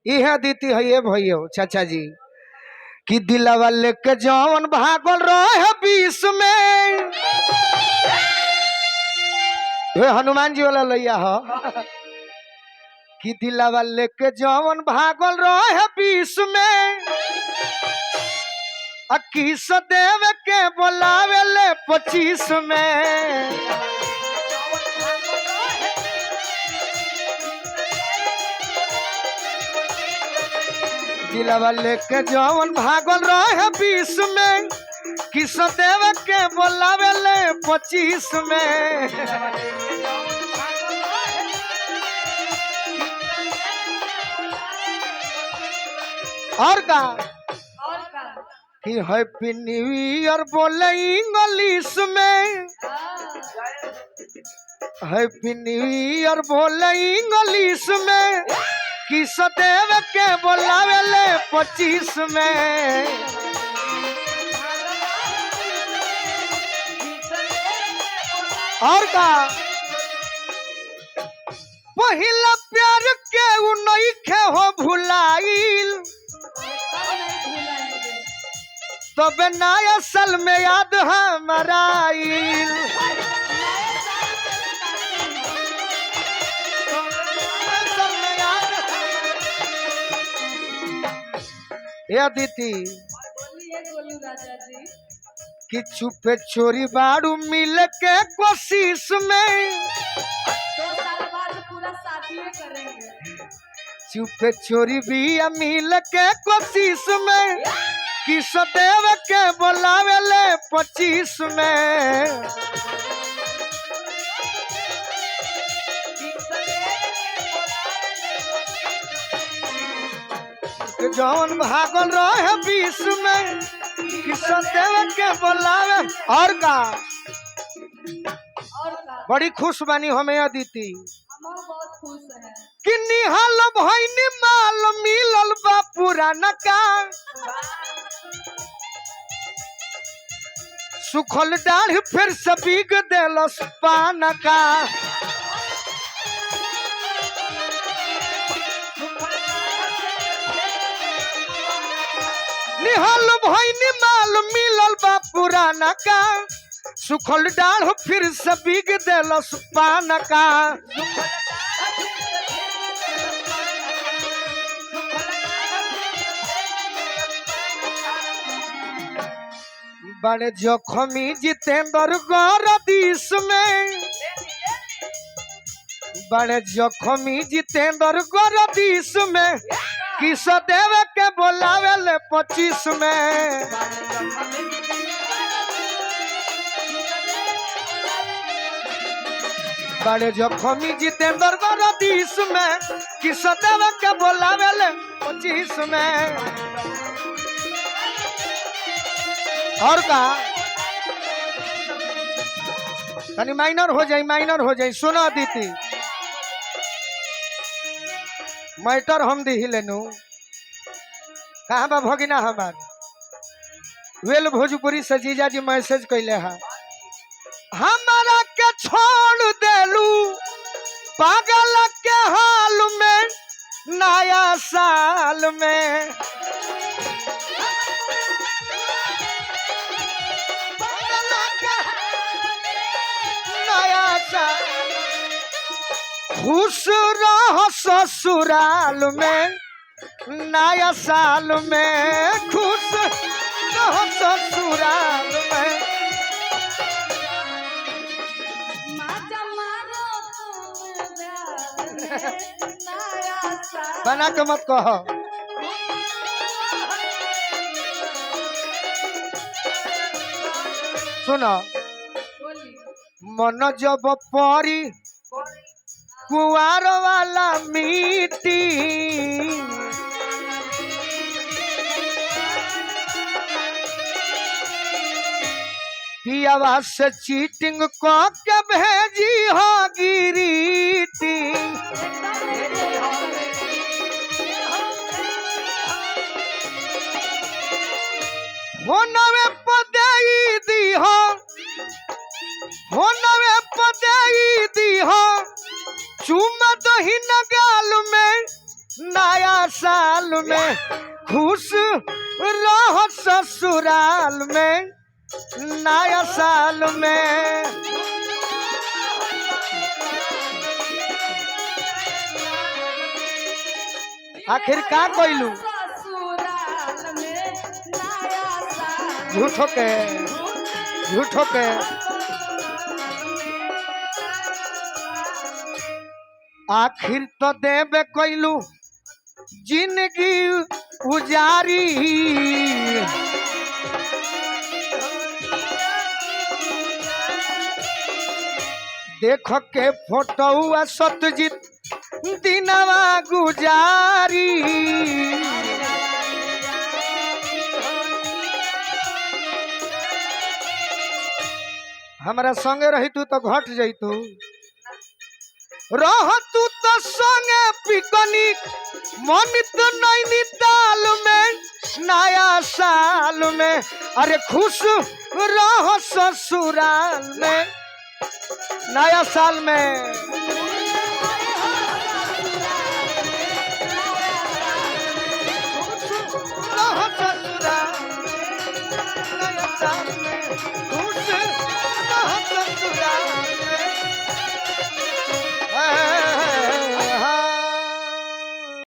इहे दीती है ये भैया चाचा जी कि दिलवा लेके जौन भागल रहे बीस में वे हनुमान जी वाला लैया हो कि दिलवा लेके जौन भागल रहे बीस में किस देव के बोलावे ले 25 में दिलवा लेके जौन भागल रहे 20 में किस देव के बोलावे ले 25 में और का कि हैप्पी न्यू ईयर बोले इंग्लिश में हैप्पी न्यू ईयर बोले इंग्लिश में किस देव के बोलावे ले 25 में और का पहिला प्यार के उ नइखे हो भुलाइल तब नया साल में याद हमारा आइल दीदी कि चुपे चोरी बाड़ू मिल के कोशिश में चुपे चोरी भी मिल के कोशिश में किस देव के बोलावे ले 25 में जौन भागल रहे 20 में किस देव के बोलावे और का बड़ी खुश बनी हमें अदिति बहुत खुश है कि निहाल भइनी माल मिलल बा पुराना का सुखल डाढ़ फिर से बिग देलस पान का निहाल भइनी माल मिलल बा पुराना का सुखल डाढ़ फिर से बिग देलस पान का बड़े जोखमी जितेंद्र गौरदीश में बड़े जोखमी जितेंद्र गौरदीश में किस देव के बोलावे ले 25 में बड़े जोखमी जितेंद्र गौरदीश में किस देव के बोलावे ले 25 में और का तनी माइनर हो जाई सुनो दीदी मैटर हम दी लेनु कहाँ बा भगिना हमार वेल भोजपुरी से जीजा जी मैसेज कैले है हमारा के छोड़ देलू पागल के हाल में नया साल में खुश रहो ससुराल में नया साल में खुश रहो ससुराल में बना के मत कहो सुनो मन जब परी कुआर वाला मीटी पियावा से चीटिंग को के भेजी हो गिरीटी हो नवे पदई दी हो नवे पदई दी हो चुमा दही न गाल में नया सा साल में खुश रहो ससुराल में नया साल में। आखिर का कोइलू ससुराल में नया साल। झूठो के झूठो के आखिर तो देवे कोइलू जिंदगी उजारी। देखो के फोटो सत्यजीत दिनवा गुजारी। हमारा संगे रही तू तो घट जैतू रह तू तो संगे पिकनिक मनित नैनीताल में नया साल में। अरे खुश रहो ससुराल में नया साल में। रहो ससुराल में नया साल में खुश रहो ससुराल